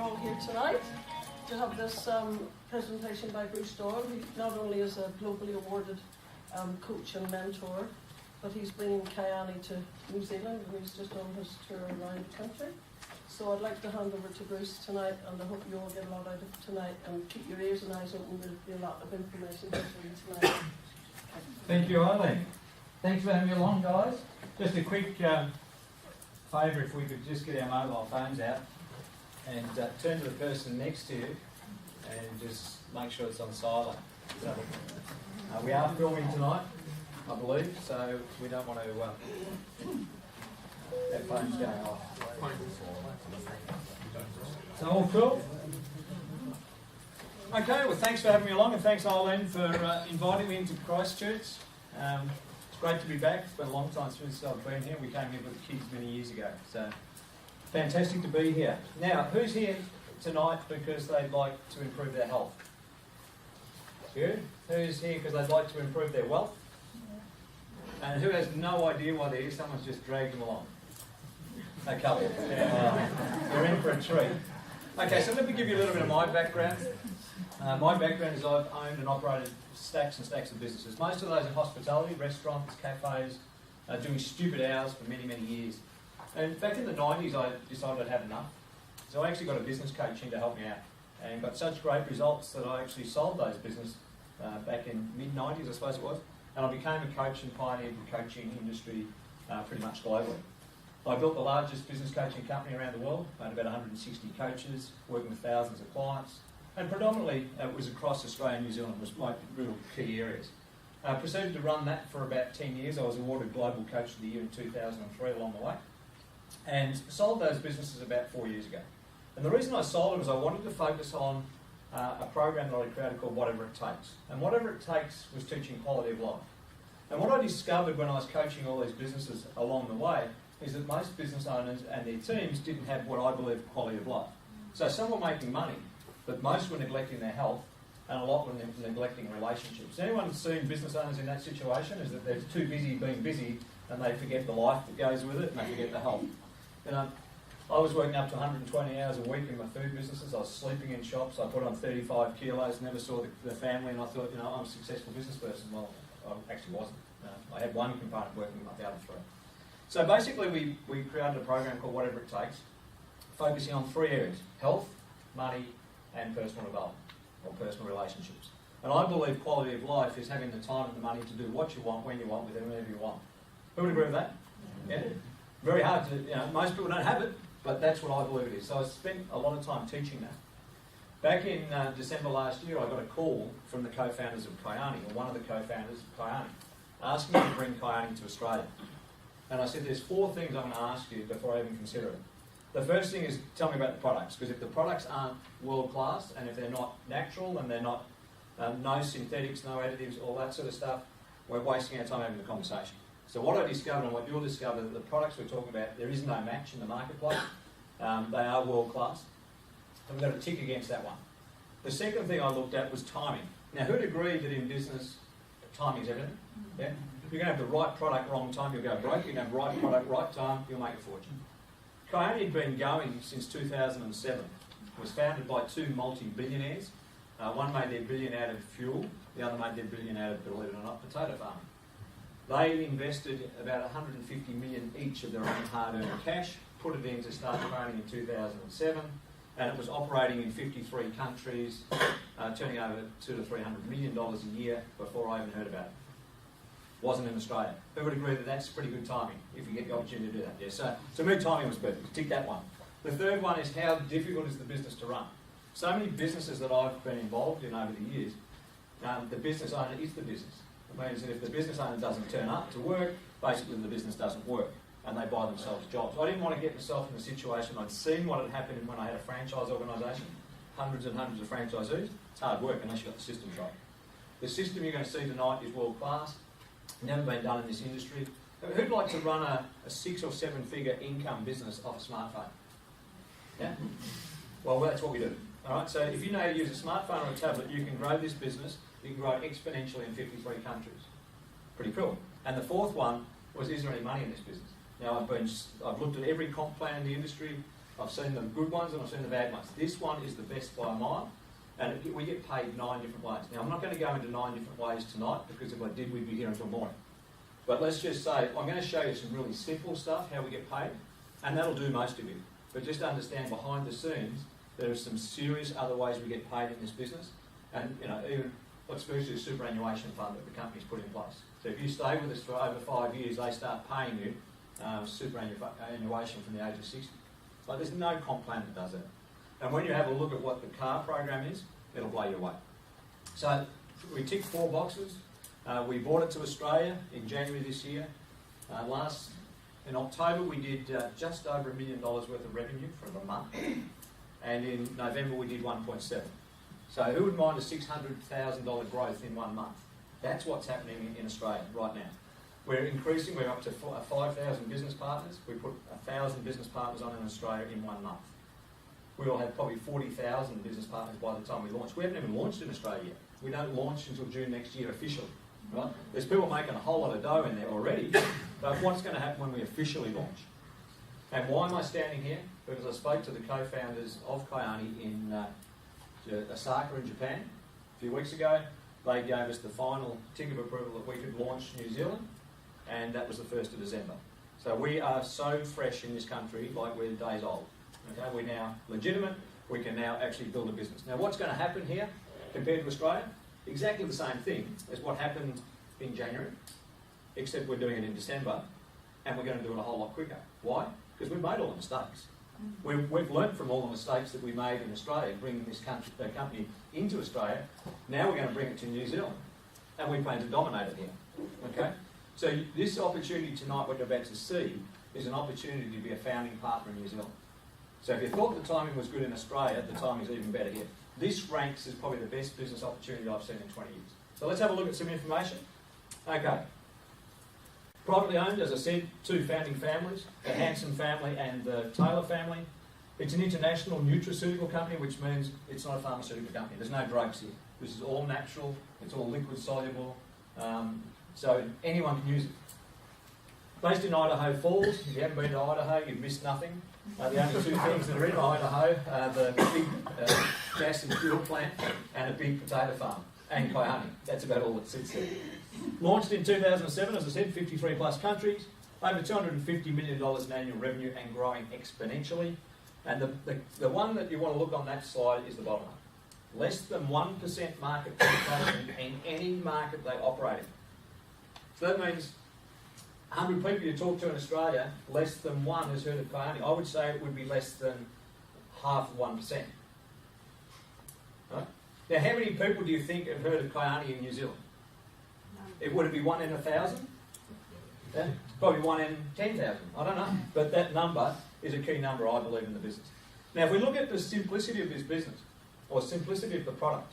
all here tonight to have this presentation by Bruce Doyle. He not only is a globally awarded coach and mentor, but he's bringing Kyani to New Zealand and he's just on his tour around the country. So I'd like to hand over to Bruce tonight, and I hope you all get a lot out of it tonight, and keep your ears and eyes open. There'll be a lot of information here for you tonight. Thank you, Eileen. Thanks for having me along, guys. Just a quick favour, if we could just get our mobile phones out and turn to the person next to you and just make sure it's on silent. So, we are filming tonight, I believe, so we don't want to have phones going off. So all cool? Okay, well thanks for having me along, and thanks Eileen for inviting me into Christchurch. It's great to be back. It's been a long time since I've been here. We came here with the kids many years ago, so fantastic to be here. Now, who's here tonight because they'd like to improve their health? Good. Who's here because they'd like to improve their wealth? And who has no idea why they're here? Someone's just dragged them along. A couple. Yeah. You're in for a treat. Okay, so let me give you a little bit of my background. My background is I've owned and operated stacks and stacks of businesses. Most of those in hospitality, restaurants, cafes, doing stupid hours for many, many years. And back in the 90s, I decided I'd had enough. So I actually got a business coach in to help me out. And got such great results that I actually sold those businesses back in mid-90s, I suppose it was. And I became a coach and pioneered the coaching industry pretty much globally. I built the largest business coaching company around the world, owned about 160 coaches, working with thousands of clients, and predominantly it was across Australia and New Zealand was my real key areas. I proceeded to run that for about 10 years. I was awarded Global Coach of the Year in 2003 along the way, and sold those businesses about 4 years ago. And the reason I sold them was I wanted to focus on a program that I created called Whatever It Takes. And Whatever It Takes was teaching quality of life. And what I discovered when I was coaching all these businesses along the way is that most business owners and their teams didn't have what I believe quality of life. So some were making money, but most were neglecting their health, and a lot were neglecting relationships. Anyone seen business owners in that situation? Is that they're too busy being busy, and they forget the life that goes with it, and they forget the health. You know, I was working up to 120 hours a week in my food businesses. I was sleeping in shops. I put on 35 kilos, never saw the family, and I thought, you know, I'm a successful business person. Well, I actually wasn't. I had one component working with the other three. So basically we created a program called Whatever It Takes, focusing on 3 areas: health, money, and personal development, or personal relationships. And I believe quality of life is having the time and the money to do what you want, when you want, with whoever you want. Who would agree with that? Yeah? Very hard to, you know, most people don't have it, but that's what I believe it is. So I spent a lot of time teaching that. Back in December last year, I got a call from the co-founders of Kyani, or one of the co-founders of Kyani, asking me to bring Kyani to Australia. And I said, there's 4 things I'm going to ask you before I even consider it. The first thing is, tell me about the products, because if the products aren't world class, and if they're not natural, and they're not, no synthetics, no additives, all that sort of stuff, we're wasting our time having the conversation. So what I discovered, and what you'll discover, that the products we're talking about, there is no match in the marketplace. They are world class. And we've got to tick against that one. The second thing I looked at was timing. Now, who'd agree that in business, timing is everything? Yeah? If you're going to have the right product, wrong time, you'll go broke. You're going to have the right product, right time, you'll make a fortune. Kyani had been going since 2007. It was founded by 2 multi-billionaires. One made their billion out of fuel, the other made their billion out of, believe it or not, potato farming. They invested about 150 million each of their own hard-earned cash, put it in to start Kyani in 2007, and it was operating in 53 countries, turning over $200 to $300 million a year before I even heard about it. Wasn't in Australia. Who would agree that that's pretty good timing if you get the opportunity to do that? Yeah, so to me, timing was perfect. Tick that one. The third one is, how difficult is the business to run? So many businesses that I've been involved in over the years, the business owner is the business. It means that if the business owner doesn't turn up to work, basically the business doesn't work, and they buy themselves jobs. I didn't want to get myself in a situation. I'd seen what had happened when I had a franchise organisation, hundreds and hundreds of franchisees. It's hard work unless you've got the systems right. The system you're going to see tonight is world class. Never been done in this industry. Who'd like to run a 6 or 7 figure income business off a smartphone? Yeah? Well, that's what we do. All right. So if you know how to use a smartphone or a tablet, you can grow this business. You can grow it exponentially in 53 countries. Pretty cool. And the fourth one was, is there any money in this business? Now I've looked at every comp plan in the industry. I've seen the good ones and I've seen the bad ones. This one is the best by a mile, and we get paid 9 different ways. Now, I'm not going to go into 9 different ways tonight, because if I did, we'd be here until morning. But let's just say, I'm going to show you some really simple stuff, how we get paid, and that'll do most of it. But just understand, behind the scenes, there are some serious other ways we get paid in this business, and even what's virtually a superannuation fund that the company's put in place. So if you stay with us for over 5 years, they start paying you superannuation from the age of 60. Like, there's no comp plan that does it. And when you have a look at what the car program is, it'll blow you away. So we ticked 4 boxes. We brought it to Australia in January this year. In October, we did just over $1 million worth of revenue for a month. And in November, we did 1.7. So who would mind a $600,000 growth in 1 month? That's what's happening in Australia right now. We're increasing, we're up to 5,000 business partners. We put 1,000 business partners on in Australia in 1 month. We will have probably 40,000 business partners by the time we launch. We haven't even launched in Australia yet. We don't launch until June next year officially. Right? There's people making a whole lot of dough in there already, but what's going to happen when we officially launch? And why am I standing here? Because I spoke to the co-founders of Kyani in Osaka in Japan a few weeks ago. They gave us the final tick of approval that we could launch New Zealand, and that was the 1st of December. So we are so fresh in this country, like we're days old. Okay, we're now legitimate. We can now actually build a business. Now, what's going to happen here compared to Australia? Exactly the same thing as what happened in January, except we're doing it in December, and we're going to do it a whole lot quicker. Why? Because we've made all the mistakes. We've learnt from all the mistakes that we made in Australia, bringing this company into Australia. Now we're going to bring it to New Zealand, and we plan to dominate it here. Okay? So this opportunity tonight, what you're about to see, is an opportunity to be a founding partner in New Zealand. So if you thought the timing was good in Australia, the timing's even better here. This ranks as probably the best business opportunity I've seen in 20 years. So let's have a look at some information. Okay. Privately owned, as I said, 2 founding families, the Hanson family and the Taylor family. It's an international nutraceutical company, which means it's not a pharmaceutical company. There's no drugs here. This is all natural. It's all liquid soluble. So anyone can use it. Based in Idaho Falls. If you haven't been to Idaho, you've missed nothing. The only 2 things that are in Idaho are the big gas and fuel plant and a big potato farm, and Kyani. That's about all that sits there. Launched in 2007, as I said, 53 plus countries, over $250 million in annual revenue and growing exponentially. And the one that you want to look on that slide is the bottom one. Less than 1% market penetration in any market they operate in. So that means 100 people you talk to in Australia, less than 1 has heard of Kyani. I would say it would be less than half of 1%. Right? Now, how many people do you think have heard of Kyani in New Zealand? Would it be 1 in 1,000? Yeah, probably 1 in 10,000. I don't know. But that number is a key number, I believe, in the business. Now, if we look at the simplicity of this business, or simplicity of the product,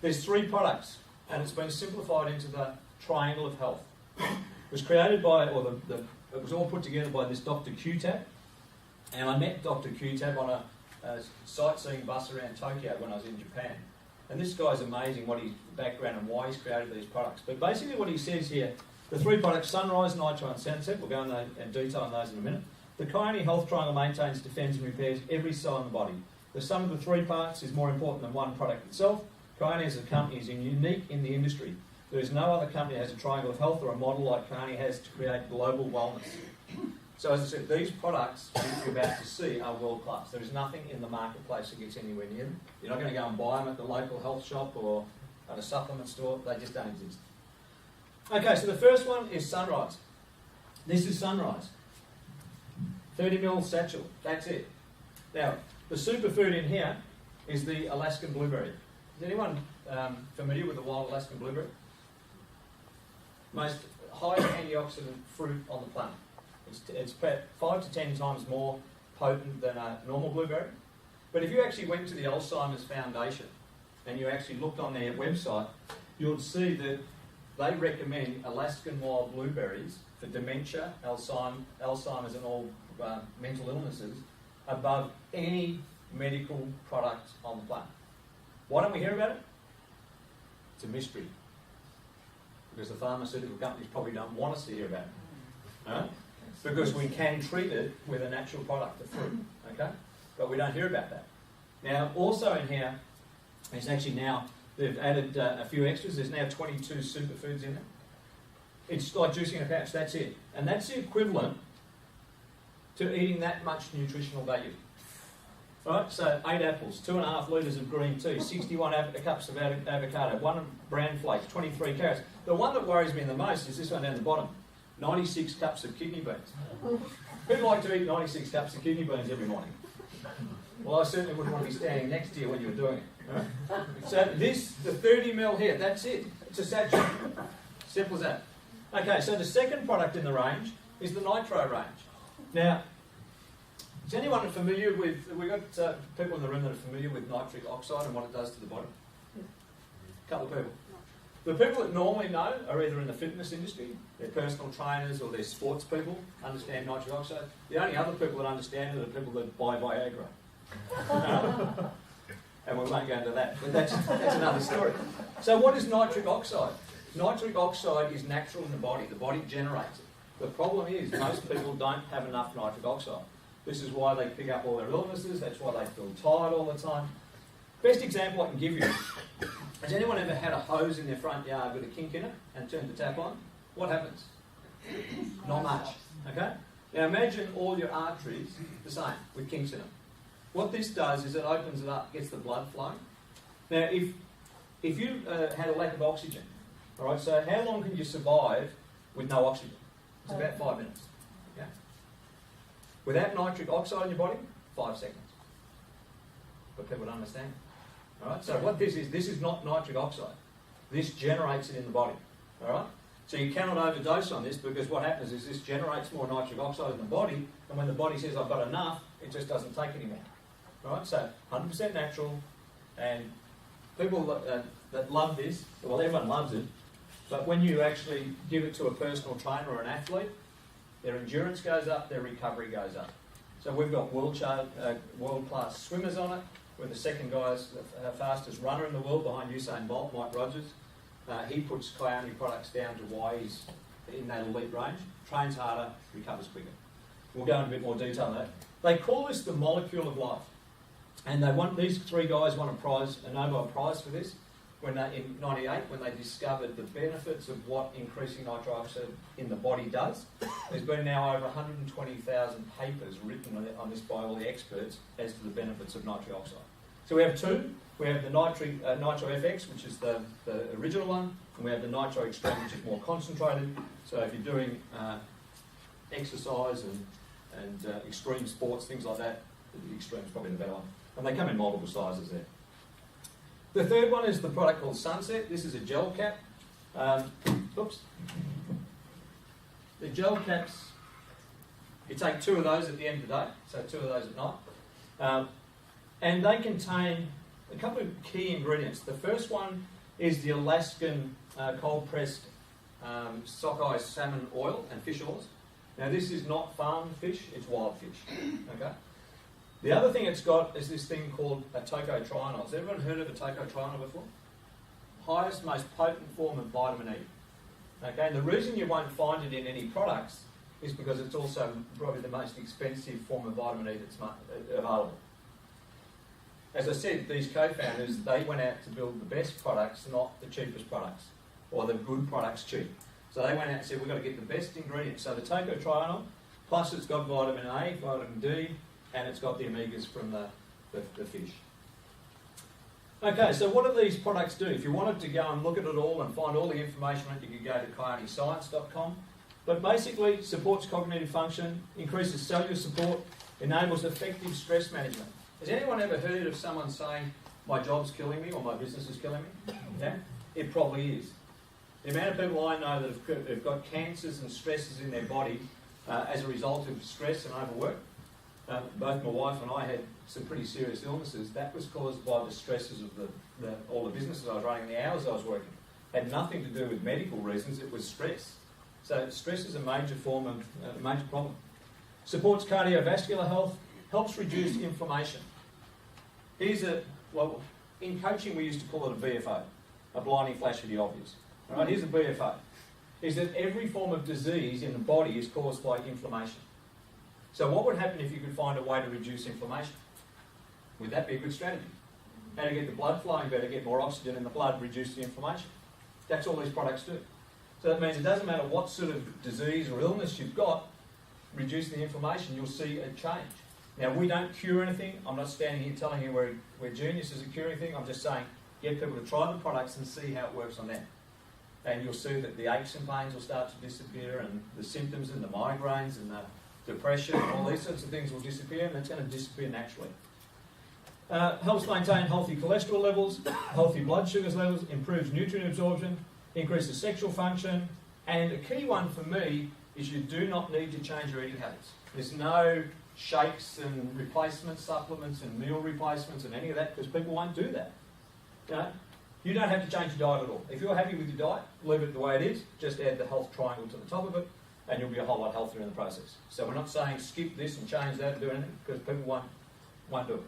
there's 3 products, and it's been simplified into the triangle of health. It was created by, it was all put together by this Dr. Q-Tab, and I met Dr. Q-Tab on a sightseeing bus around Tokyo when I was in Japan. And this guy's amazing, what his background and why he's created these products. But basically what he says here, the 3 products, Sunrise, Nitro and Sunset, we'll go in detail on those in a minute. The Kyani Health Triangle maintains, defends and repairs every cell in the body. The sum of the 3 parts is more important than one product itself. Kyani as a company is unique in the industry. There is no other company that has a triangle of health or a model like Kyani has to create global wellness. So as I said, these products you're about to see are world class. There is nothing in the marketplace that gets anywhere near them. You're not going to go and buy them at the local health shop or at a supplement store. They just don't exist. Okay, so the first one is Sunrise. This is Sunrise. 30 ml satchel. That's it. Now, the superfood in here is the Alaskan blueberry. Is anyone familiar with the wild Alaskan blueberry? Most high antioxidant fruit on the planet. It's about 5 to 10 times more potent than a normal blueberry. But if you actually went to the Alzheimer's Foundation and you actually looked on their website, you'll see that they recommend Alaskan wild blueberries for dementia, Alzheimer's and all mental illnesses above any medical product on the planet. Why don't we hear about it? It's a mystery. Because the pharmaceutical companies probably don't want us to hear about it. Right? because we can treat it with a natural product, the fruit, okay? But we don't hear about that. Now, also in here, it's actually now, they've added a few extras. There's now 22 superfoods in it. It's like juicing a pouch, that's it. And that's the equivalent to eating that much nutritional value. Right, so 8 apples, 2.5 litres of green tea, 61 cups of avocado, 1 bran flake, 23 carrots. The one that worries me the most is this one down the bottom, 96 cups of kidney beans. Who'd like to eat 96 cups of kidney beans every morning? Well, I certainly wouldn't want to be standing next to you when you were doing it. Right? So this, the 30 ml here, that's it. It's a sachet. Simple as that. Okay, so the second product in the range is the nitro range. Now, is anyone familiar with, we've got people in the room that are familiar with nitric oxide and what it does to the body? A couple of people. The people that normally know are either in the fitness industry, they're personal trainers or they're sports people, understand nitric oxide. The only other people that understand it are people that buy Viagra. And we won't go into that, but that's another story. So what is nitric oxide? Nitric oxide is natural in the body generates it. The problem is most people don't have enough nitric oxide. This is why they pick up all their illnesses, that's why they feel tired all the time. Best example I can give you, has anyone ever had a hose in their front yard with a kink in it and turned the tap on? What happens? Not much, okay? Now imagine all your arteries the same, with kinks in them. What this does is it opens it up, gets the blood flowing. Now if you had a lack of oxygen, all right, so how long can you survive with no oxygen? It's about 5 minutes. Yeah. Without nitric oxide in your body, 5 seconds. But people don't understand. All right. So what this is not nitric oxide. This generates it in the body. All right. So you cannot overdose on this because what happens is this generates more nitric oxide in the body, and when the body says I've got enough, it just doesn't take anymore. All right. So 100% natural, and people that love this, well, everyone loves it. But when you actually give it to a personal trainer or an athlete, their endurance goes up, their recovery goes up. So we've got world-class swimmers on it. We're the second fastest runner in the world behind Usain Bolt, Mike Rogers. He puts Kyani products down to why he's in that elite range. Trains harder, recovers quicker. We'll go into a bit more detail on that. They call this the molecule of life. And these 3 guys won a Nobel Prize for this. In 1998, when they discovered the benefits of what increasing nitric oxide in the body does. There's been now over 120,000 papers written on this by all the experts as to the benefits of nitric oxide. So we have 2. We have the Nitro FX, which is the original one, and we have the Nitro Extreme, which is more concentrated. So if you're doing exercise and extreme sports, things like that, the Extreme is probably the better one. And they come in multiple sizes there. The third one is the product called Sunset. This is a gel cap. Oops. The gel caps, you take 2 of those at the end of the day, so 2 of those at night. And they contain a couple of key ingredients. The first one is the Alaskan cold-pressed sockeye salmon oil and fish oils. Now this is not farmed fish, it's wild fish. Okay. The other thing it's got is this thing called a tocotrienol. Has everyone heard of a tocotrienol before? Highest, most potent form of vitamin E. Okay, and the reason you won't find it in any products is because it's also probably the most expensive form of vitamin E that's available. As I said, these co-founders, they went out to build the best products, not the cheapest products, or the good products cheap. So they went out and said, we've got to get the best ingredients. So the tocotrienol, plus it's got vitamin A, vitamin D, and it's got the omegas from the fish. Okay, so what do these products do? If you wanted to go and look at it all and find all the information on it, you could go to kyaniscience.com. But basically, supports cognitive function, increases cellular support, enables effective stress management. Has anyone ever heard of someone saying, my job's killing me or my business is killing me? Yeah? It probably is. The amount of people I know that have got cancers and stresses in their body as a result of stress and overwork, both my wife and I had some pretty serious illnesses. That was caused by the stresses of all the businesses I was running, the hours I was working. It had nothing to do with medical reasons, it was stress. So stress is a major form of a major problem. Supports cardiovascular health, helps reduce inflammation. In coaching we used to call it a BFO, a blinding flash of the obvious. All right, here's a BFO. is that every form of disease in the body is caused by inflammation. So what would happen if you could find a way to reduce inflammation? Would that be a good strategy? How to get the blood flowing better, get more oxygen in the blood, reduce the inflammation. That's all these products do. So that means it doesn't matter what sort of disease or illness you've got, reduce the inflammation, you'll see a change. Now, we don't cure anything. I'm not standing here telling you we're geniuses at curing anything. I'm just saying get people to try the products and see how it works on them. And you'll see that the aches and pains will start to disappear, and the symptoms and the migraines and the depression and all these sorts of things will disappear, and it's going to disappear naturally. Helps maintain healthy cholesterol levels, healthy blood sugars levels, improves nutrient absorption, increases sexual function, and a key one for me is you do not need to change your eating habits. There's no shakes and replacement supplements and meal replacements and any of that, because people won't do that. You don't have to change your diet at all. If you're happy with your diet, leave it the way it is, just add the health triangle to the top of it, and you'll be a whole lot healthier in the process. So we're not saying skip this and change that and do anything, because people won't do it.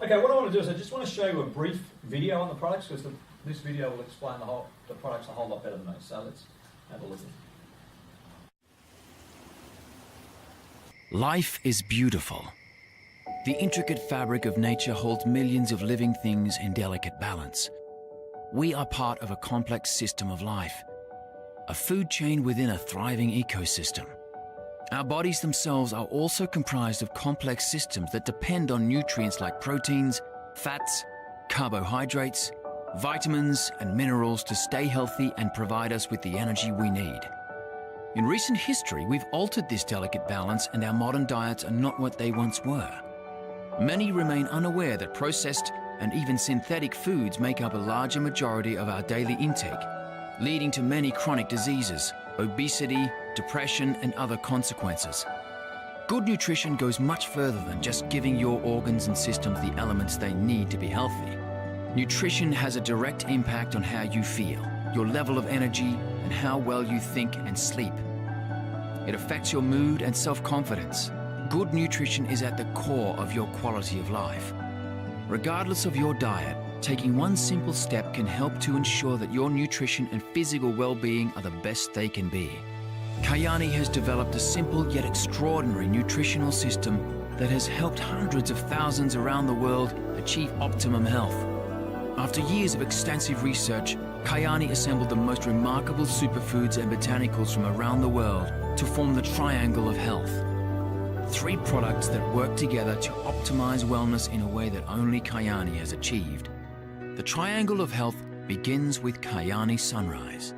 Okay, what I want to do is I just want to show you a brief video on the products, because this video will explain the products a whole lot better than me. So let's have a look at it. Life is beautiful. The intricate fabric of nature holds millions of living things in delicate balance. We are part of a complex system of life, a food chain within a thriving ecosystem. Our bodies themselves are also comprised of complex systems that depend on nutrients like proteins, fats, carbohydrates, vitamins, and minerals to stay healthy and provide us with the energy we need. In recent history, we've altered this delicate balance, and our modern diets are not what they once were. Many remain unaware that processed and even synthetic foods make up a larger majority of our daily intake, leading to many chronic diseases, obesity, depression, and other consequences. Good nutrition goes much further than just giving your organs and systems the elements they need to be healthy. Nutrition has a direct impact on how you feel, your level of energy, and how well you think and sleep. It affects your mood and self-confidence. Good nutrition is at the core of your quality of life. Regardless of your diet, taking one simple step can help to ensure that your nutrition and physical well-being are the best they can be. Kyani has developed a simple yet extraordinary nutritional system that has helped hundreds of thousands around the world achieve optimum health. After years of extensive research, Kyani assembled the most remarkable superfoods and botanicals from around the world to form the triangle of health. 3 products that work together to optimize wellness in a way that only Kyani has achieved. The triangle of health begins with Kyani Sunrise,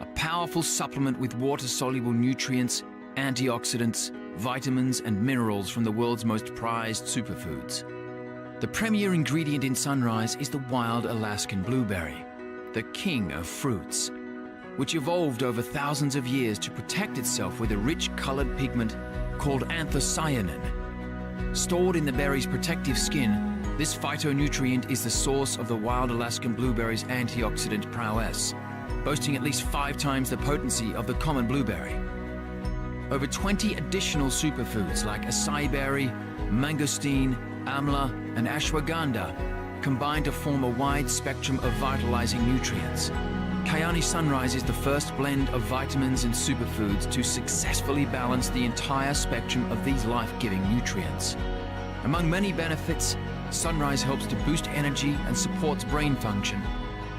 a powerful supplement with water-soluble nutrients, antioxidants, vitamins, and minerals from the world's most prized superfoods. The premier ingredient in Sunrise is the wild Alaskan blueberry, the king of fruits, which evolved over thousands of years to protect itself with a rich colored pigment called anthocyanin. Stored in the berry's protective skin, this phytonutrient is the source of the wild Alaskan blueberry's antioxidant prowess, boasting at least 5 times the potency of the common blueberry. Over 20 additional superfoods like acai berry, mangosteen, amla, and ashwagandha combine to form a wide spectrum of vitalizing nutrients. Kyani Sunrise is the first blend of vitamins and superfoods to successfully balance the entire spectrum of these life-giving nutrients. Among many benefits, Sunrise helps to boost energy and supports brain function,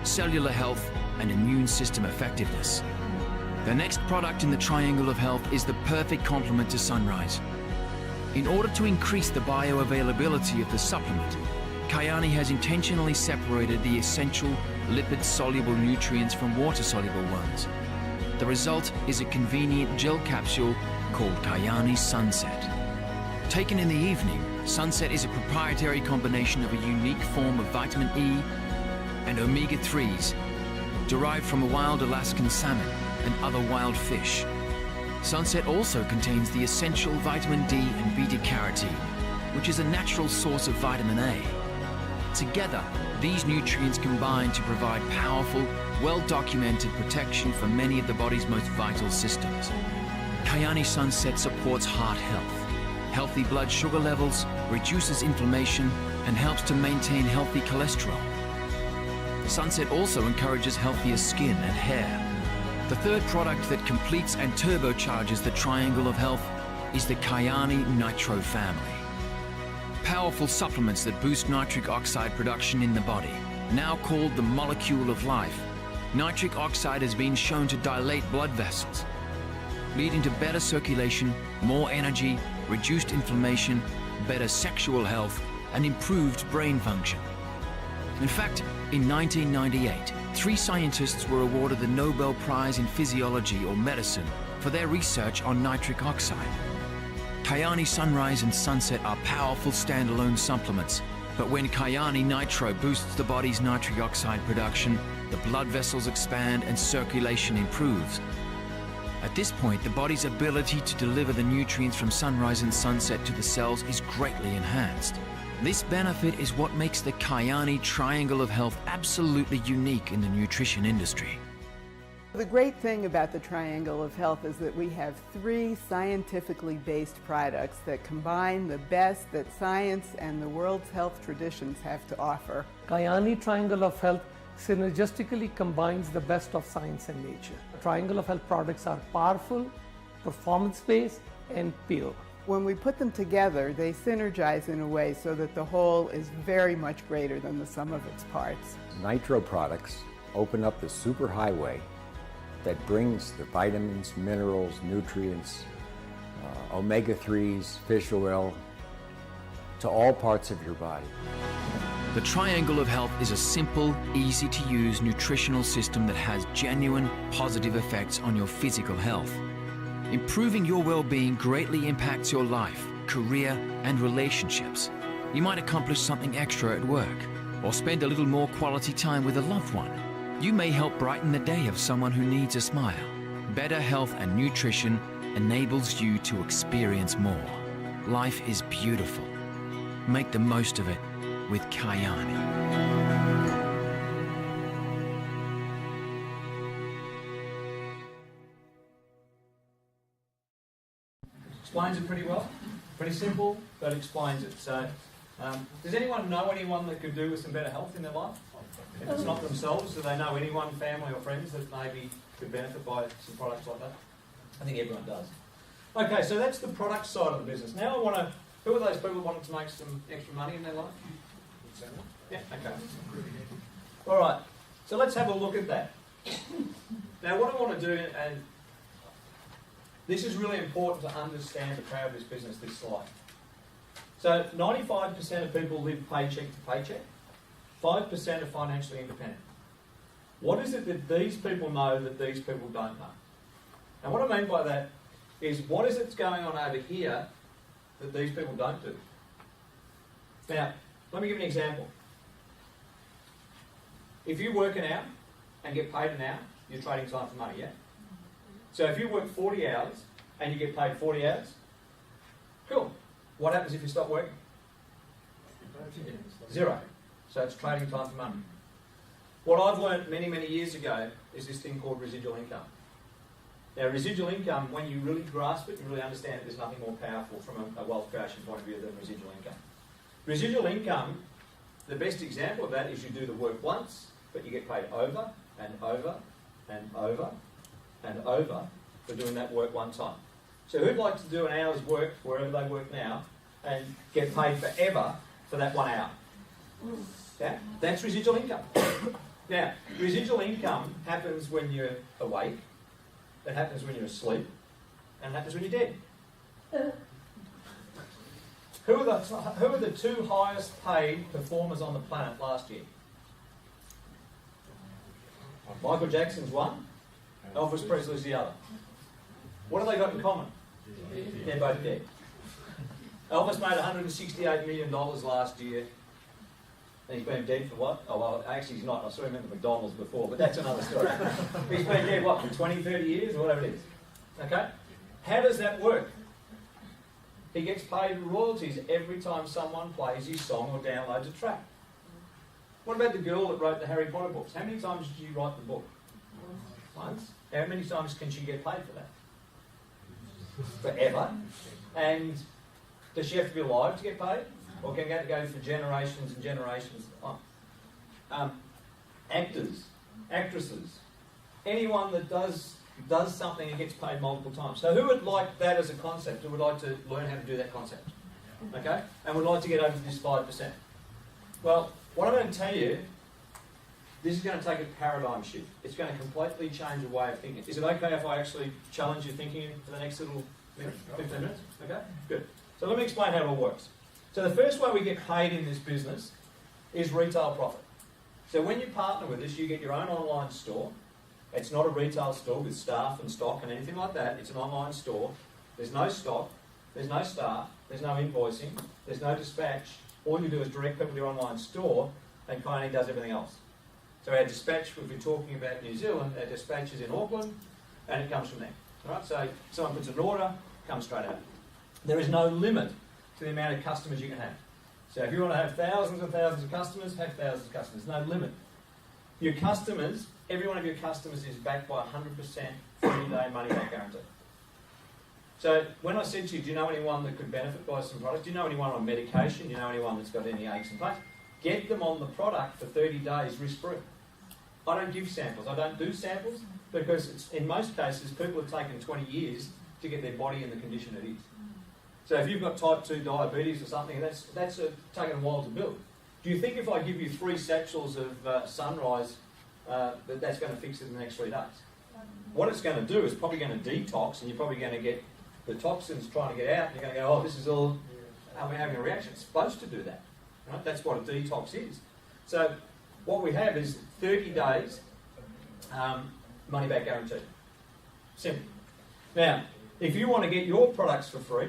cellular health, and immune system effectiveness. The next product in the triangle of health is the perfect complement to Sunrise. In order to increase the bioavailability of the supplement, Kyani has intentionally separated the essential lipid-soluble nutrients from water-soluble ones. The result is a convenient gel capsule called Kyani Sunset. Taken in the evening, Sunset is a proprietary combination of a unique form of vitamin E and omega-3s derived from a wild Alaskan salmon and other wild fish. Sunset also contains the essential vitamin D and beta-carotene, which is a natural source of vitamin A. Together, these nutrients combine to provide powerful, well-documented protection for many of the body's most vital systems. Kyani Sunset supports heart health, healthy blood sugar levels, reduces inflammation, and helps to maintain healthy cholesterol. Sunset also encourages healthier skin and hair. The third product that completes and turbocharges the triangle of health is the Kyani Nitro family. Powerful supplements that boost nitric oxide production in the body, now called the molecule of life. Nitric oxide has been shown to dilate blood vessels, leading to better circulation, more energy, reduced inflammation, better sexual health, and improved brain function. In fact, in 1998, 3 scientists were awarded the Nobel Prize in Physiology or Medicine for their research on nitric oxide. Kyani Sunrise and Sunset are powerful standalone supplements, but when Kyani Nitro boosts the body's nitric oxide production, the blood vessels expand and circulation improves. At this point, the body's ability to deliver the nutrients from sunrise and sunset to the cells is greatly enhanced. This benefit is what makes the Kyani Triangle of Health absolutely unique in the nutrition industry. The great thing about the Triangle of Health is that we have 3 scientifically based products that combine the best that science and the world's health traditions have to offer. Kyani Triangle of Health synergistically combines the best of science and nature. Triangle of Health products are powerful, performance-based, and pure. When we put them together, they synergize in a way so that the whole is very much greater than the sum of its parts. Nitro products open up the superhighway that brings the vitamins, minerals, nutrients, omega-3s, fish oil, to all parts of your body. The Triangle of Health is a simple, easy-to-use nutritional system that has genuine, positive effects on your physical health. Improving your well-being greatly impacts your life, career, and relationships. You might accomplish something extra at work, or spend a little more quality time with a loved one. You may help brighten the day of someone who needs a smile. Better health and nutrition enables you to experience more. Life is beautiful. Make the most of it with Kyani. Explains it pretty well. Pretty simple, but explains it. So, does anyone know anyone that could do with some better health in their life? If it's not themselves, do they know anyone, family or friends, that maybe could benefit by some products like that? I think everyone does. Okay, so that's the product side of the business. Now I want to... Who are those people wanting to make some extra money in their life? Yeah, okay. All right, so let's have a look at that. Now what I want to do, and this is really important to understand the power of this business, this slide. So 95% of people live paycheck to paycheck. 5% are financially independent. What is it that these people know that these people don't know? And what I mean by that is, what is it going on over here that these people don't do? Now, let me give you an example. If you work an hour and get paid an hour, you're trading time for money, yeah? So if you work 40 hours and you get paid 40 hours, cool. What happens if you stop working? 0. So it's trading time for money. What I've learned many, many years ago is this thing called residual income. Now, residual income, when you really grasp it, you really understand it, there's nothing more powerful from a wealth creation point of view than residual income. Residual income, the best example of that is you do the work once, but you get paid over and over and over and over for doing that work one time. So who'd like to do an hour's work wherever they work now and get paid forever for that 1 hour? Yeah? That's residual income. Now, residual income happens when you're awake, it happens when you're asleep, and it happens when you're dead. Who are the 2 highest paid performers on the planet last year? Michael Jackson's one, Elvis Presley's the other. What have they got in common? They're both dead. Elvis made $168 million last year, and he's been dead for what? Oh, well, actually he's not. I saw him at the McDonald's before, but that's another story. He's been dead, what, for 20, 30 years, or whatever it is. Okay? How does that work? He gets paid royalties every time someone plays his song or downloads a track. What about the girl that wrote the Harry Potter books? How many times did you write the book? Once. How many times can she get paid for that? Forever. And does she have to be alive to get paid? Or can it go for generations and generations on? Actors, actresses, anyone that does something and gets paid multiple times. So who would like that as a concept? Who would like to learn how to do that concept? Okay? And would like to get over this 5%? Well, what I'm going to tell you, this is going to take a paradigm shift. It's going to completely change your way of thinking. Is it okay if I actually challenge your thinking for the next little 15 minutes? Okay? Good. So let me explain how it all works. So the first way we get paid in this business is retail profit. So when you partner with us, you get your own online store. It's not a retail store with staff and stock and anything like that. It's an online store. There's no stock. There's no staff. There's no invoicing. There's no dispatch. All you do is direct people to your online store, and Kyani does everything else. So our dispatch, if we're talking about New Zealand, our dispatch is in Auckland, and it comes from there. All right? So someone puts an order, it comes straight out. There is no limit to the amount of customers you can have. So if you want to have thousands and thousands of customers, have thousands of customers. No limit. Your customers, every one of your customers is backed by 100% 30-day money-back guarantee. So when I said to you, do you know anyone that could benefit by some product? Do you know anyone on medication? Do you know anyone that's got any aches and pains? Get them on the product for 30 days risk-free. I don't give samples. I don't do samples because it's, in most cases, people have taken 20 years to get their body in the condition it is. So if you've got type 2 diabetes or something, that's taken a while to build. Do you think if I give you 3 satchels of Sunrise, that's going to fix it in the next 3 days? What it's going to do is probably going to detox, and you're probably going to get the toxins trying to get out, and you're going to go, oh, this is all, we're having a reaction. It's supposed to do that. Right? That's what a detox is. So what we have is 30 days money-back guarantee. Simple. Now, if you want to get your products for free,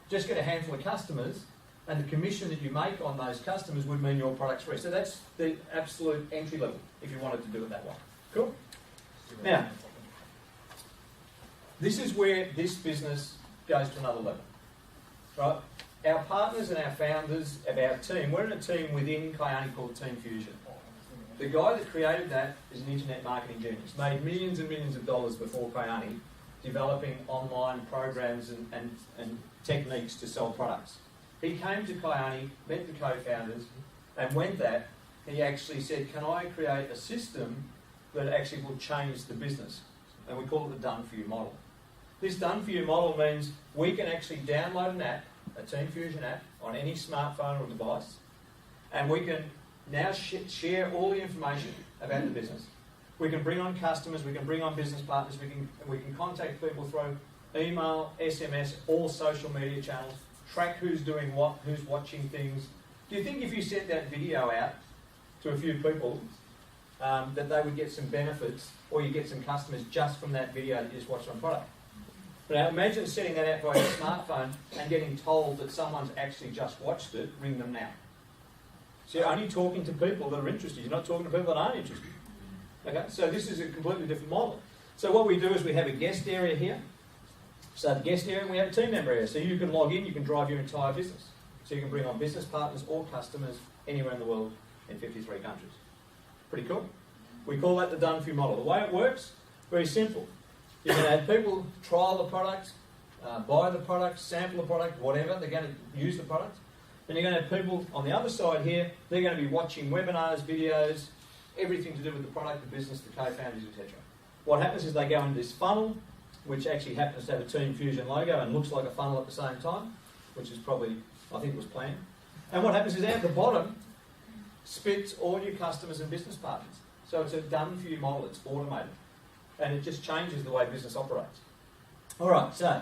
just get a handful of customers, and the commission that you make on those customers would mean your product's free. So that's the absolute entry level, if you wanted to do it that way. Cool? Now, this is where this business goes to another level. Right? Our partners and our founders of our team, we're in a team within Kyani called Team Fusion. The guy that created that is an internet marketing genius, made millions and millions of dollars before Kyani, developing online programs and techniques to sell products. He came to Kyani, met the co-founders, and when that, he actually said, can I create a system that actually will change the business? And we call it the Done For You model. This Done For You model means we can actually download an app, a Team Fusion app, on any smartphone or device, and we can now share all the information about the business. We can bring on customers, we can bring on business partners, we can contact people through email, SMS, all social media channels, track who's doing what, who's watching things. Do you think if you sent that video out to a few people, that they would get some benefits, or you get some customers just from that video that you just watched on product? Now imagine setting that out via your smartphone and getting told that someone's actually just watched it, ring them now. So you're only talking to people that are interested, you're not talking to people that aren't interested. Okay, so this is a completely different model. So what we do is we have a guest area here. So the guest area, and we have a team member area. So you can log in, you can drive your entire business. So you can bring on business partners or customers anywhere in the world in 53 countries. Pretty cool. We call that the Done For You model. The way it works, very simple. You're going to have people trial the product, buy the product, sample the product, whatever. They're going to use the product. Then you're going to have people on the other side here. They're going to be watching webinars, videos, everything to do with the product, the business, the co-founders, etc. What happens is they go into this funnel, which actually happens to have a Team Fusion logo and looks like a funnel at the same time, which is probably, I think, was planned. And what happens is out the bottom spits all your customers and business partners. So it's a Done For You model. It's automated. And it just changes the way business operates. All right, so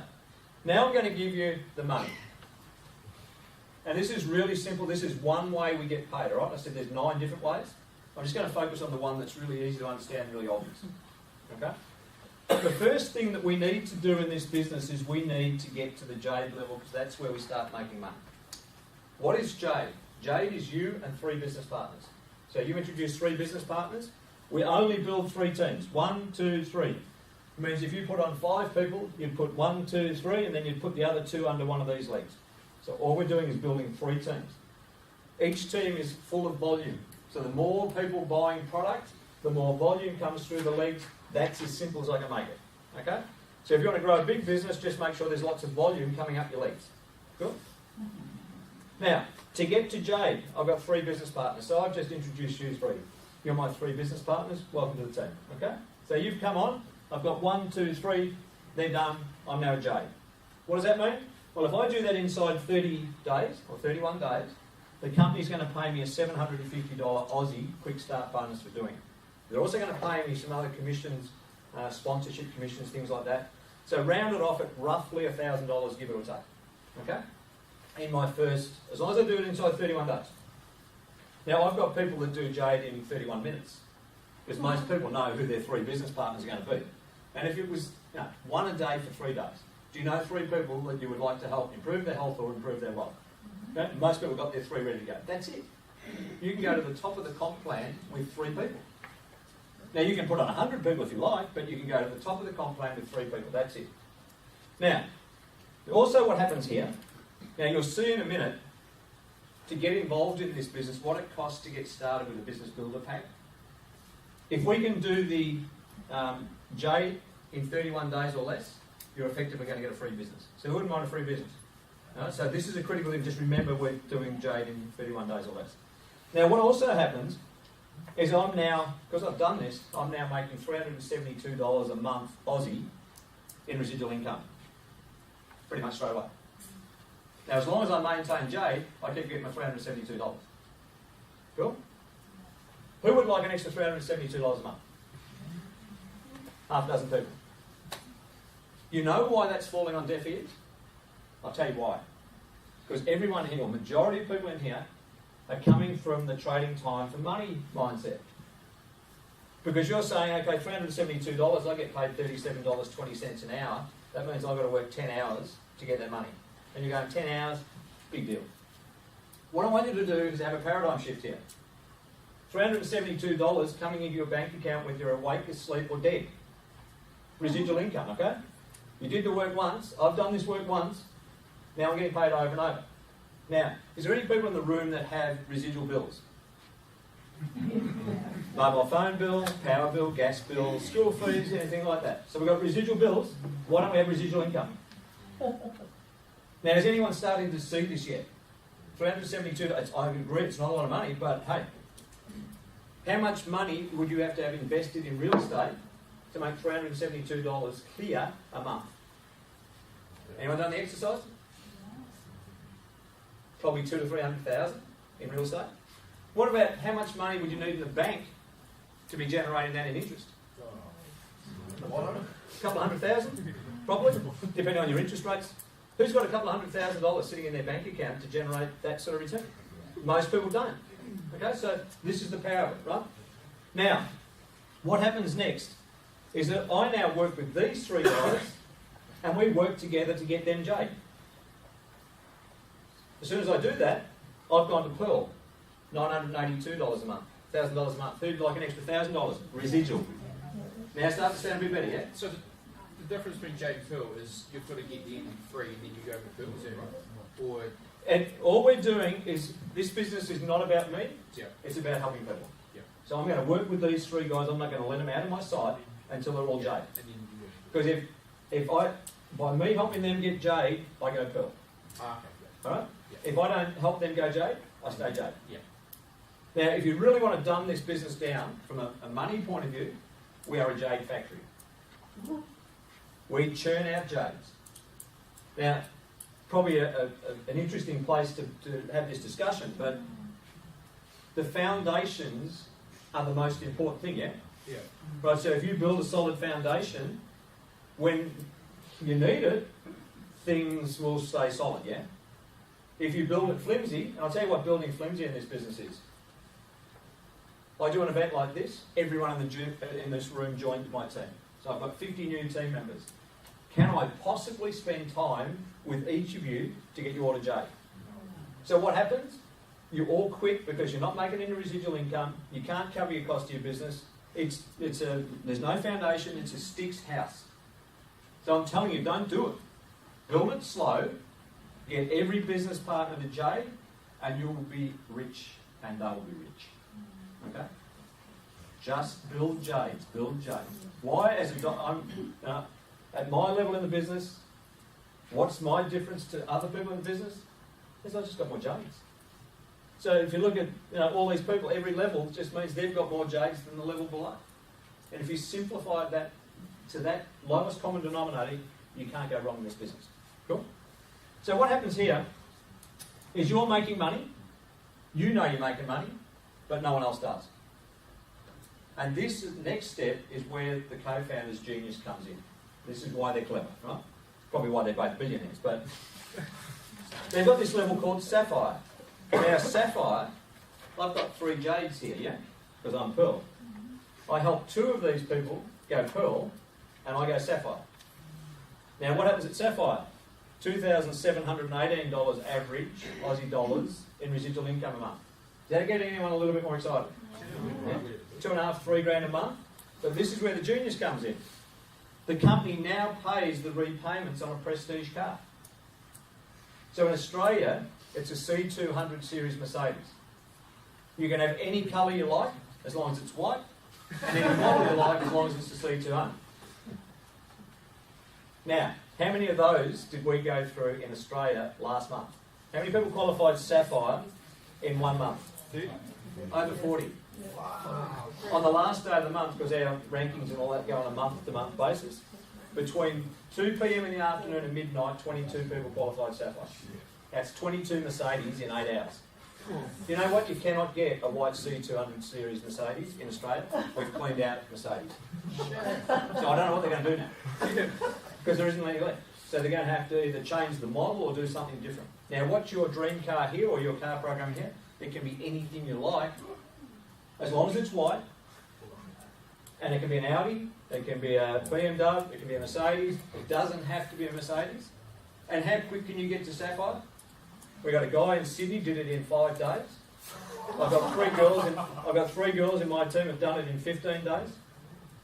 now I'm going to give you the money. And this is really simple. This is one way we get paid, all right? I said there's 9 different ways. I'm just going to focus on the one that's really easy to understand and really obvious. Okay? The first thing that we need to do in this business is we need to get to the Jade level, because that's where we start making money. What is Jade? Jade is you and 3 business partners. So you introduce 3 business partners. We only build 3 teams. 1, 2, 3. It means if you put on 5 people, you'd put 1, 2, 3, and then you'd put the other 2 under one of these legs. So all we're doing is building 3 teams. Each team is full of volume. So the more people buying product, the more volume comes through the legs. That's as simple as I can make it. Okay? So if you want to grow a big business, just make sure there's lots of volume coming up your legs. Cool? Now, to get to Jade, I've got 3 business partners. So I've just introduced you 3. You're my 3 business partners. Welcome to the team. Okay? So you've come on, I've got 1, 2, 3, they're done, I'm now Jade. What does that mean? Well, if I do that inside 30 days, or 31 days, the company's going to pay me a $750 Aussie quick start bonus for doing it. They're also going to pay me some other commissions, sponsorship commissions, things like that. So round it off at roughly $1,000, give it or take. Okay? In my first, as long as I do it inside 31 days. Now, I've got people that do Jade in 31 minutes, because most people know who their 3 business partners are going to be. And if it was one a day for 3 days, do you know 3 people that you would like to help improve their health or improve their wealth? Okay? Most people got their 3 ready to go. That's it. You can go to the top of the comp plan with 3 people. Now, you can put on 100 people if you like, but you can go to the top of the comp plan with 3 people. That's it. Now, also what happens here, now you'll see in a minute, to get involved in this business, what it costs to get started with a business builder pack. If we can do the J in 31 days or less, you're effectively going to get a free business. So who wouldn't mind a free business? So this is a critical thing. Just remember we're doing Jade in 31 days or less. Now what also happens is I'm now, because I've done this, I'm now making $372 a month Aussie in residual income. Pretty much straight away. Now as long as I maintain Jade, I keep getting my $372. Cool? Who would like an extra $372 a month? Half a dozen people. You know why that's falling on deaf ears? I'll tell you why. Because everyone here, or majority of people in here, are coming from the trading time for money mindset. Because you're saying, okay, $372, I get paid $37.20 an hour. That means I've got to work 10 hours to get that money. And you're going 10 hours, big deal. What I want you to do is have a paradigm shift here. $372 coming into your bank account whether you're awake, asleep or dead. Residual income, okay? You did the work once, I've done this work once, now I'm getting paid over and over. Now, is there any people in the room that have residual bills? Mobile phone bill, power bill, gas bill, school fees, anything like that. So we've got residual bills, why don't we have residual income? Now, is anyone starting to see this yet? $372, I agree, it's not a lot of money, but hey, how much money would you have to have invested in real estate to make $372 clear a month? Anyone done the exercise? Probably 200,000 to 300,000 in real estate. What about how much money would you need in the bank to be generating that in interest? A couple of $100,000, probably, depending on your interest rates. Who's got a couple of $100,000 sitting in their bank account to generate that sort of return? Most people don't. Okay, so this is the power of it, right? Now, what happens next is that I now work with these 3 guys and we work together to get them Jade. As soon as I do that, I've gone to Pearl, $982 a month, $1,000 a month. Who'd like an extra $1,000? Residual. Now start to sound a bit better, yeah? So the difference between Jade and Pearl is you've got to get the ending free and then you go for Pearl, is that right? Or and all we're doing is, this business is not about me, yeah. It's about helping people. Yeah. So I'm going to work with these 3 guys, I'm not going to let them out of my sight until they're all Jade. And then you Because by me helping them get Jade, I go Pearl. okay. Alright? Yeah. If I don't help them go Jade, I stay Jade. Yeah. Now, if you really want to dumb this business down from a money point of view, we are a Jade factory. We churn out Jades. Now, probably an interesting place to have this discussion, but the foundations are the most important thing, yeah? Yeah. Right, so if you build a solid foundation, when you need it, things will stay solid, yeah? If you build it flimsy, and I'll tell you what building flimsy in this business is. I do an event like this, everyone in this room joined my team. So I've got 50 new team members. Can I possibly spend time with each of you to get you all to Jade? So what happens? You all quit because you're not making any residual income, you can't cover your cost of your business, there's no foundation, it's a sticks house. So I'm telling you, don't do it. Build it slow, get every business partner to Jade, and you will be rich, and they will be rich. Okay? Just build Jades, build Jades. Why? At my level in the business, what's my difference to other people in the business? Is I just got more Jades. So if you look at all these people, every level just means they've got more Jades than the level below. And if you simplify that to that lowest common denominator, you can't go wrong in this business. Cool? So what happens here is you're making money, you know you're making money, but no one else does. And this next step is where the co-founder's genius comes in. This is why they're clever, right? Probably why they're both billionaires, but they've got this level called Sapphire. Now Sapphire, I've got 3 jades here, yeah? Because I'm Pearl. I help 2 of these people go Pearl, and I go Sapphire. Now what happens at Sapphire? $2,718 average Aussie dollars in residual income a month. Does that get anyone a little bit more excited? Yeah? 2.5, 3 grand a month. But this is where the genius comes in. The company now pays the repayments on a prestige car. So in Australia, it's a C200 series Mercedes. You can have any colour you like, as long as it's white, and any model you like, as long as it's a C200. Now, how many of those did we go through in Australia last month? How many people qualified Sapphire in 1 month? Over 40. On the last day of the month, because our rankings and all that go on a month-to-month basis, between 2 p.m. in the afternoon and midnight, 22 people qualified Sapphire. That's 22 Mercedes in 8 hours. You know what? You cannot get a white C200 series Mercedes in Australia. We've cleaned out Mercedes. So I don't know what they're going to do now. Because there isn't any left. So they're going to have to either change the model or do something different. Now, what's your dream car here or your car program here? It can be anything you like, as long as it's white. And it can be an Audi, it can be a BMW, it can be a Mercedes. It doesn't have to be a Mercedes. And how quick can you get to Sapphire? We got a guy in Sydney did it in 5 days. I've got 3 girls in my team have done it in 15 days.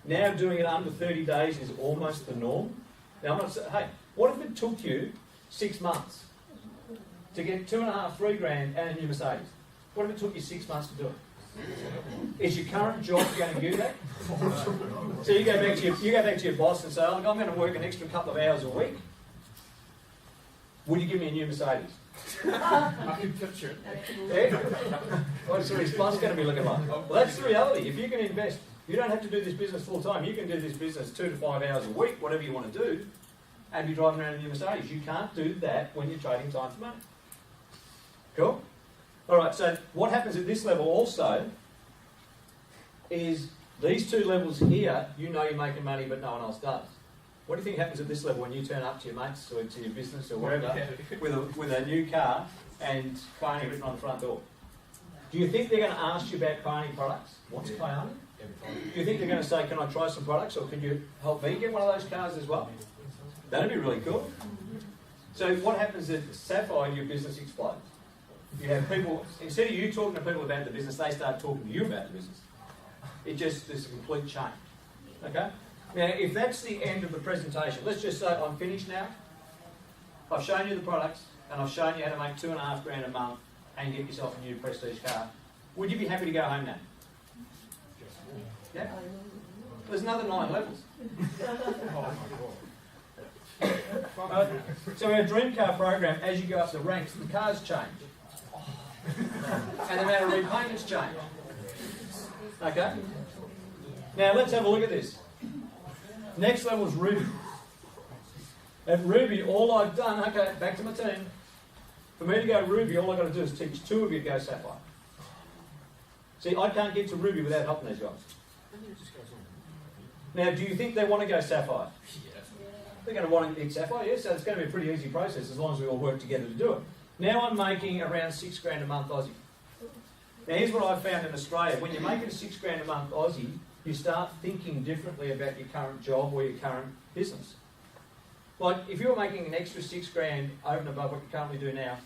Now doing it under 30 days is almost the norm. Now I'm not saying, hey, what if it took you 6 months to get 2.5, 3 grand and a new Mercedes? What if it took you 6 months to do it? Is your current job going to do that? So you go back to your boss and say, oh, look, I'm going to work an extra couple of hours a week. Would you give me a new Mercedes? I can picture it. Yeah? What's the response going to be looking like? Well, that's the reality. If you can invest, you don't have to do this business full time. You can do this business 2 to 5 hours a week, whatever you want to do, and be driving around in your Mercedes. You can't do that when you're trading time for money. Cool? All right, so what happens at this level also is these 2 levels here, you know you're making money, but no one else does. What do you think happens at this level when you turn up to your mates or to your business or wherever with a new car and Kyani written on the front door? Do you think they're going to ask you about Kyani products? What's Kyani? Do you think they're going to say, can I try some products or can you help me get one of those cars as well? That'd be really cool. So what happens at Sapphire, your business explodes. You have people, instead of you talking to people about the business, they start talking to you about the business. There's a complete change. Okay? Now, if that's the end of the presentation, let's just say I'm finished now. I've shown you the products and I've shown you how to make 2.5 grand a month and get yourself a new prestige car. Would you be happy to go home now? Yeah? There's another 9 levels. So our dream car program, as you go up the ranks, the cars change. And the amount of repayments change. Okay? Now let's have a look at this. Next level is Ruby. At Ruby, all I've done, okay, back to my team. For me to go Ruby, all I've got to do is teach 2 of you to go Sapphire. See, I can't get to Ruby without helping these guys. Now, do you think they want to go Sapphire? They're going to want to get Sapphire, yes, so it's going to be a pretty easy process as long as we all work together to do it. Now I'm making around 6 grand a month Aussie. Now here's what I've found in Australia. When you're making 6 grand a month Aussie, you start thinking differently about your current job or your current business. Like, if you're making an extra 6 grand over and above what you currently do now,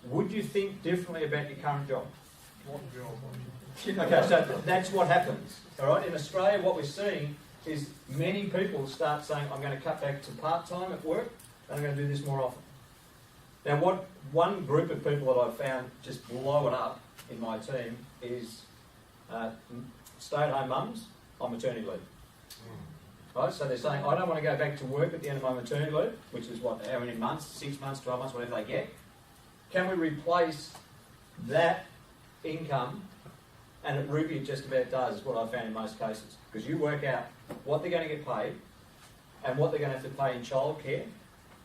would you think differently about your current job? Okay, so that's what happens. All right, in Australia, what we're seeing is many people start saying, I'm going to cut back to part-time at work, and I'm going to do this more often. Now, what one group of people that I've found just blow it up in my team is stay-at-home mums on maternity leave. Right, so they're saying, I don't want to go back to work at the end of my maternity leave, which is what, how many months, 6 months, 12 months, whatever they get. Can we replace that income And at Ruby, it just about does, is what I've found in most cases. Because you work out what they're going to get paid and what they're going to have to pay in childcare,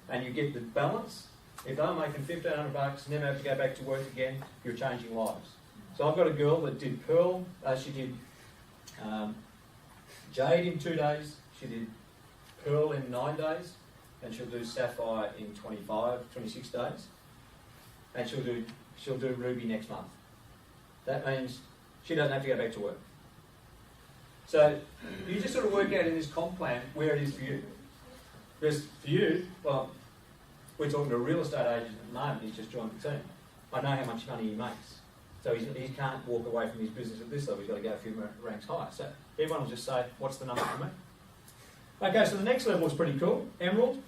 and you get the balance. If they're making $1,500 and then have to go back to work again, you're changing lives. So I've got a girl that did Pearl, she did Jade in 2 days, she did Pearl in 9 days, and she'll do Sapphire in 26 days, and she'll do Ruby next month. That means she doesn't have to go back to work. So you just sort of work out in this comp plan where it is for you. Because for you, well, we're talking to a real estate agent at the moment, he's just joined the team. I know how much money he makes. So he can't walk away from his business at this level, he's got to go a few ranks higher. So everyone will just say, what's the number for me? Okay, so the next level is pretty cool. Emerald,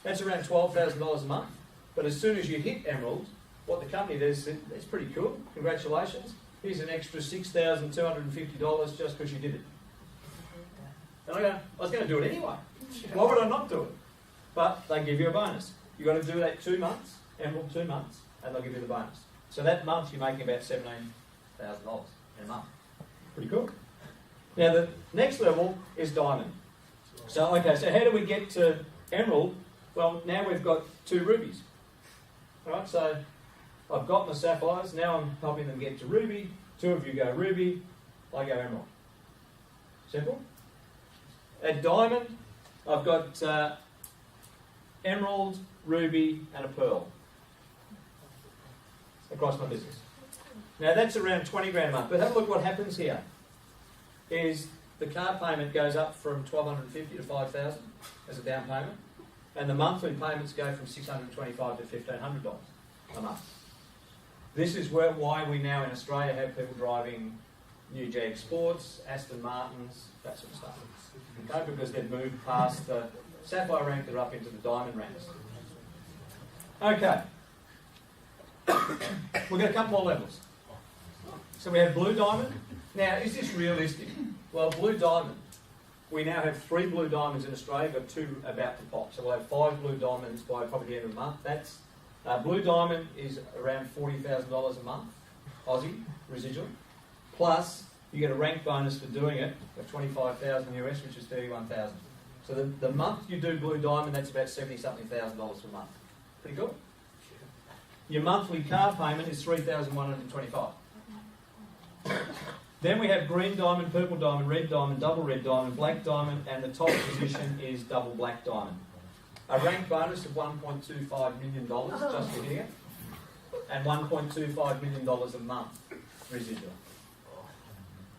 that's around $12,000 a month. But as soon as you hit Emerald, what the company does, it's pretty cool. Congratulations. Here's an extra $6,250 just because you did it. And I was going to do it anyway. Why would I not do it? But they give you a bonus. You've got to do that 2 months, Emerald 2 months, and they'll give you the bonus. So that month you're making about $17,000 in a month. Pretty cool. Now the next level is Diamond. So okay, so how do we get to Emerald? Well, now we've got 2 rubies. Alright, so I've got my sapphires, now I'm helping them get to Ruby. 2 of you go Ruby, I go Emerald. Simple. At Diamond, I've got Emerald, Ruby and a Pearl across my business. Now that's around 20 grand a month, but have a look what happens here. Is the car payment goes up from $1,250 to $5,000 as a down payment, and the monthly payments go from $625 to $1,500 a month. This is why we now in Australia have people driving new Jag Sports, Aston Martins, that sort of stuff. Okay, because they've moved past the Sapphire rank, they're up into the Diamond ranks. Okay. We've got a couple more levels. So we have Blue Diamond. Now, is this realistic? Well, Blue Diamond, we now have 3 Blue Diamonds in Australia, but 2 about to pop. So we'll have 5 Blue Diamonds by probably the end of the month. That's Blue Diamond is around $40,000 a month, Aussie, residual. Plus, you get a rank bonus for doing it of $25,000 US, which is $31,000. So the month you do Blue Diamond, that's about $70-something thousand a month. Pretty cool. Your monthly car payment is $3,125. Then we have Green Diamond, Purple Diamond, Red Diamond, Double Red Diamond, Black Diamond, and the top position is Double Black Diamond. A rank bonus of $1.25 million just for hitting it, and $1.25 million a month residual.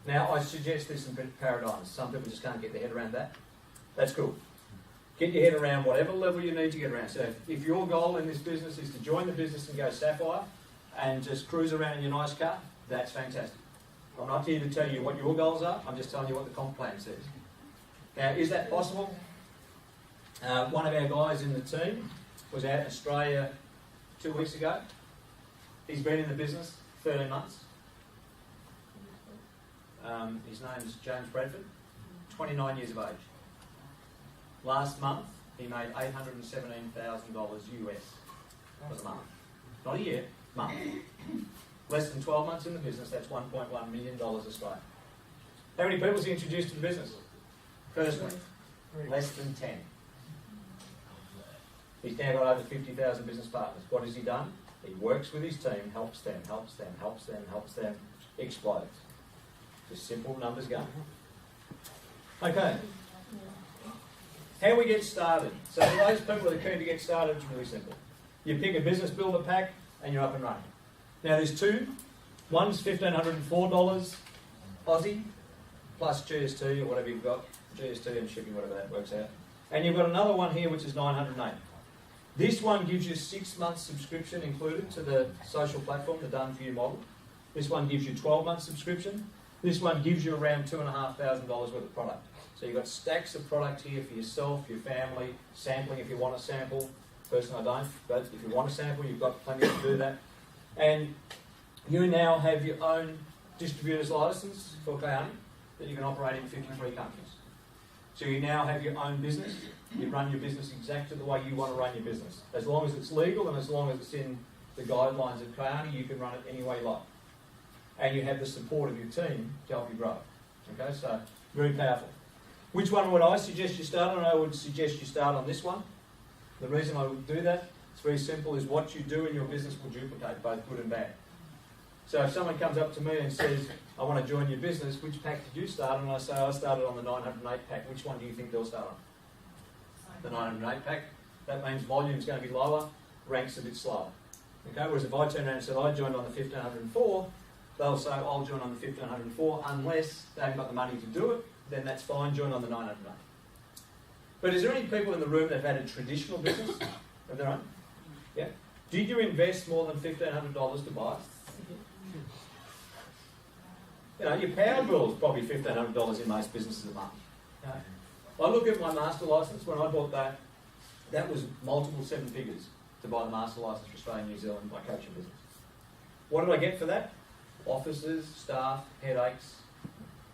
Now, I suggest there's some paradigms. Some people just can't get their head around that. That's cool. Get your head around whatever level you need to get around. So if your goal in this business is to join the business and go Sapphire and just cruise around in your nice car, that's fantastic. I'm not here to tell you what your goals are, I'm just telling you what the comp plan says. Now, is that possible? One of our guys in the team was out in Australia 2 weeks ago. He's been in the business 13 months. His name is James Bradford, 29 years of age. Last month, he made $817,000 US for the month. Not a year, month. Less than 12 months in the business, that's $1.1 million Australian. How many people has he introduced to the business? Personally, less than 10. He's now got over 50,000 business partners. What has he done? He works with his team, helps them explode. Just simple numbers going. Okay. How we get started. So for those people that are keen to get started, it's really simple. You pick a business builder pack and you're up and running. Now there's 2. One's $1,504 Aussie plus GST or whatever you've got. GST and shipping, whatever that works out. And you've got another one here which is $908. This one gives you 6 months subscription included to the social platform, the Done For You model. This one gives you 12 months subscription. This one gives you around $2,500 worth of product. So you've got stacks of product here for yourself, your family, sampling if you want to sample. Personally, I don't, but if you want to sample, you've got plenty to do that. And you now have your own distributor's license for Kyani that you can operate in 53 countries. So you now have your own business. You run your business exactly the way you want to run your business. As long as it's legal and as long as it's in the guidelines of Kyani, you can run it any way you like. and you have the support of your team to help you grow. Okay, so very powerful. Which one would I suggest you start on? I would suggest you start on this one. The reason I would do that, it's very simple, is what you do in your business will duplicate, both good and bad. So if someone comes up to me and says, I want to join your business, which pack did you start on? And I say, I started on the 908 pack. Which one do you think they'll start on? The 908 pack. That means volume's going to be lower, rank's a bit slower. Okay, whereas if I turn around and said, I joined on the 1504, they'll say, I'll join on the 1504 unless they haven't got the money to do it, then that's fine, join on the 908. But is there any people in the room that have had a traditional business of their own? Yeah? Did you invest more than $1,500 to buy it? You know, your power bill is probably $1,500 in most businesses a month. Okay? I look at my master license. When I bought that, that was multiple seven figures to buy the master license for Australia and New Zealand, my coaching business. What did I get for that? Officers, staff, headaches,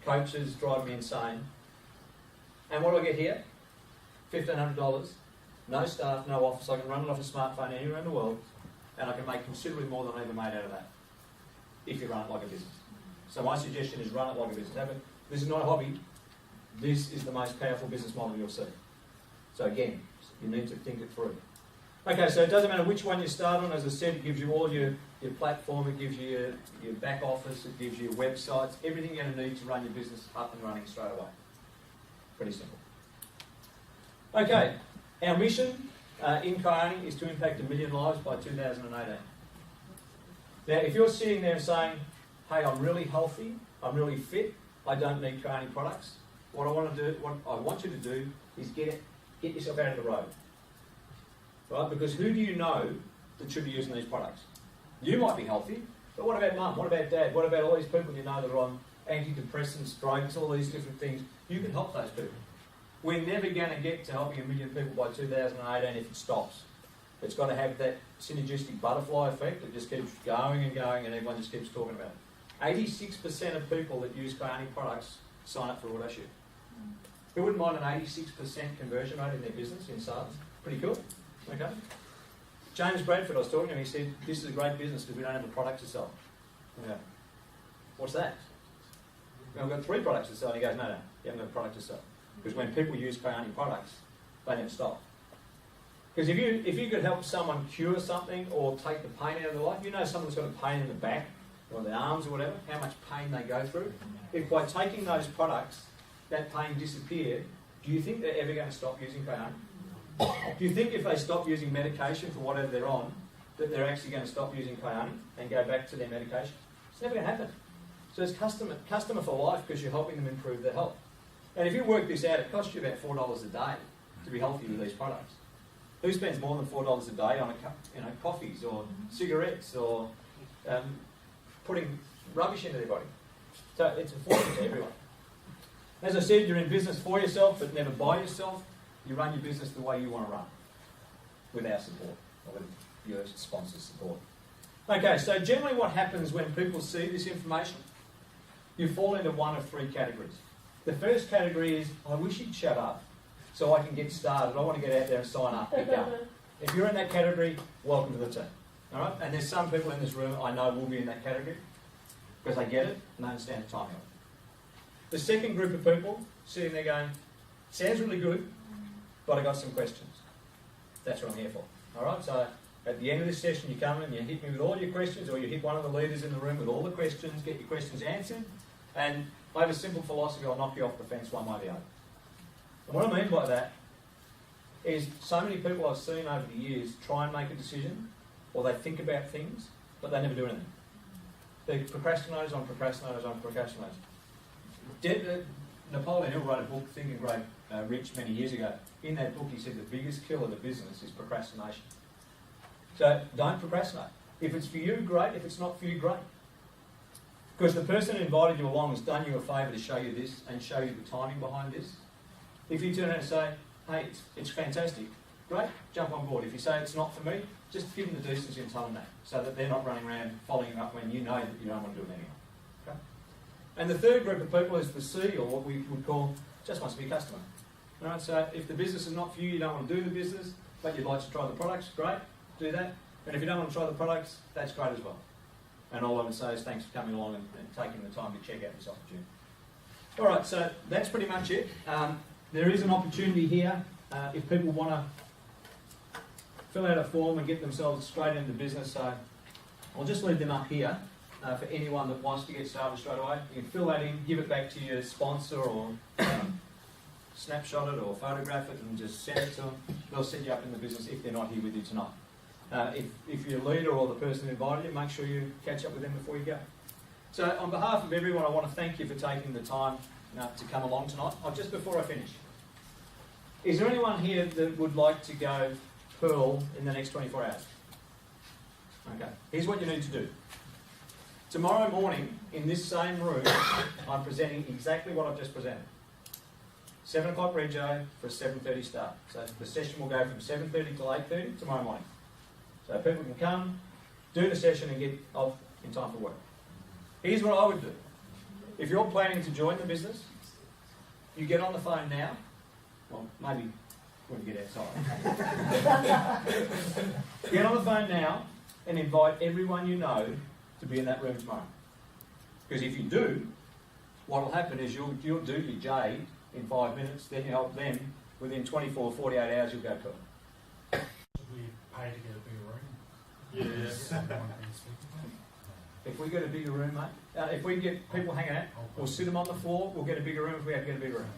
coaches drive me insane. And what do I get here? $1,500, no staff, no office. I can run it off a smartphone anywhere in the world, and I can make considerably more than I ever made out of that, if you run it like a business. So my suggestion is run it like a business. This is not a hobby. This is the most powerful business model you'll see. So again, you need to think it through. Okay, so it doesn't matter which one you start on. As I said, it gives you all your platform, it gives you your back office, it gives you your websites, everything you're going to need to run your business up and running straight away. Pretty simple. Okay, our mission in Kyani is to impact 1 million lives by 2018. Now, if you're sitting there and saying, hey, I'm really healthy, I'm really fit, I don't need Kyani products, what I want you to do is get yourself out of the road. Right? Because who do you know that should be using these products? You might be healthy, but what about mum? What about dad? What about all these people you know that are on antidepressants, drugs, all these different things? You can help those people. We're never going to get to helping 1 million people by 2018 if it stops. It's got to have that synergistic butterfly effect that just keeps going and going and everyone just keeps talking about it. 86% of people that use Kyani products sign up for AutoShip. Who wouldn't mind an 86% conversion rate in their business in sales? Pretty cool. Okay. James Bradford, I was talking to him, he said, this is a great business because we don't have a product to sell. Yeah. What's that? Well, we've got 3 products to sell. And he goes, no, you haven't got a product to sell. Because when people use Kyani products, they never stop. Because if you could help someone cure something or take the pain out of their life, you know someone's got a pain in the back or their arms or whatever, how much pain they go through. If by taking those products, that pain disappeared, do you think they're ever going to stop using Kyani? Do you think if they stop using medication for whatever they're on, that they're actually going to stop using Kyani and go back to their medication? It's never going to happen. So it's customer for life because you're helping them improve their health. And if you work this out, it costs you about $4 a day to be healthy with these products. Who spends more than $4 a day on coffees or cigarettes or putting rubbish into their body? So it's important to everyone. As I said, you're in business for yourself, but never by yourself. You run your business the way you want to run, with our support, or with your sponsor's support. Okay, so generally what happens when people see this information, you fall into one of 3 categories. The first category is, I wish you'd shut up so I can get started. I want to get out there and sign up, get going. If you're in that category, welcome to the team. All right? And there's some people in this room I know will be in that category because they get it and they understand the timing of it. The second group of people sitting there going, sounds really good, but I got some questions. That's what I'm here for. All right? So at the end of this session, you come in, you hit me with all your questions, or you hit one of the leaders in the room with all the questions, get your questions answered, and I have a simple philosophy, I'll knock you off the fence one way or the other. And what I mean by that is so many people I've seen over the years try and make a decision, or they think about things, but they never do anything. They're procrastinators on procrastinators on procrastinators. Napoleon Hill wrote a book, Think and Grow Rich, many years ago. In that book, he said the biggest killer to business is procrastination. So don't procrastinate. If it's for you, great. If it's not for you, great. Because the person who invited you along has done you a favour to show you this and show you the timing behind this. If you turn around and say, hey, it's fantastic, great, jump on board. If you say it's not for me, just give them the decency and tell them that, so that they're not running around following you up when you know that you don't want to do it anymore. Okay? And the third group of people is the C, or what we would call, just wants to be a customer. All right, so if the business is not for you, you don't want to do the business, but you'd like to try the products, great, do that. And if you don't want to try the products, that's great as well. And all I would say is thanks for coming along and taking the time to check out this opportunity. All right, so that's pretty much it. There is an opportunity here if people want to fill out a form and get themselves straight into business. So I'll just leave them up here for anyone that wants to get started straight away. You can fill that in, give it back to your sponsor, or snapshot it or photograph it and just send it to them. They'll set you up in the business if they're not here with you tonight. If your leader or the person who invited you, make sure you catch up with them before you go. So on behalf of everyone, I want to thank you for taking the time to come along tonight. Just before I finish, is there anyone here that would like to go Pearl in the next 24 hours? Okay, here's what you need to do. Tomorrow morning, in this same room, I'm presenting exactly what I've just presented. 7 o'clock rego for a 7:30 start. So the session will go from 7:30 till 8:30 tomorrow morning. So people can come, do the session and get off in time for work. Here's what I would do. If you're planning to join the business, you get on the phone now. Well, maybe when you get outside. Get on the phone now and invite everyone you know to be in that room tomorrow. Because if you do, what will happen is you'll do your J in 5 minutes, then you help them. Within 24, 48 hours, you'll go to it. We pay to get a bigger room. Yes. If we get a bigger room, mate, if we get people hanging out, we'll sit them on the floor, we'll get a bigger room if we have to get a bigger room.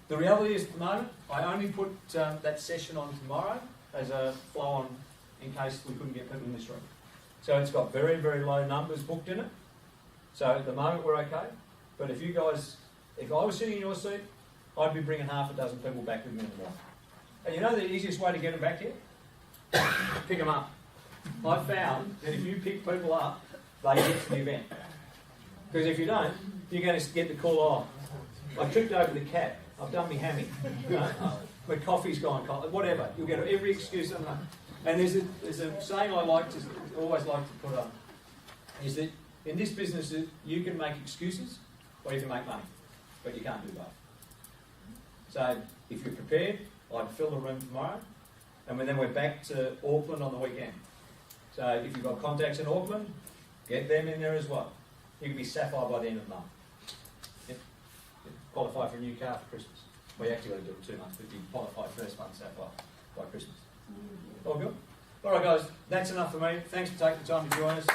The reality is, at the moment, I only put that session on tomorrow as a flow-on in case we couldn't get people in this room. So it's got very, very low numbers booked in it. So at the moment, we're okay. But if you guys, if I was sitting in your seat, I'd be bringing half a dozen people back with me in the morning. And you know the easiest way to get them back here? Pick them up. I've found that if you pick people up, they get to the event. Because if you don't, you're going to get the call, oh, I tripped over the cat, I've done my hammy, my coffee's gone cold, whatever. You'll get every excuse. And there's a saying I always like to put on, is that in this business you can make excuses or you can make money, but you can't do both. So if you're prepared, I'd fill the room tomorrow, and then we're back to Auckland on the weekend. So if you've got contacts in Auckland, get them in there as well. You can be Sapphire by the end of the month. Yep. Qualify for a new car for Christmas. Well, you actually got to do it 2 months, but you qualify first month Sapphire by Christmas. All good? All right, guys, that's enough for me. Thanks for taking the time to join us.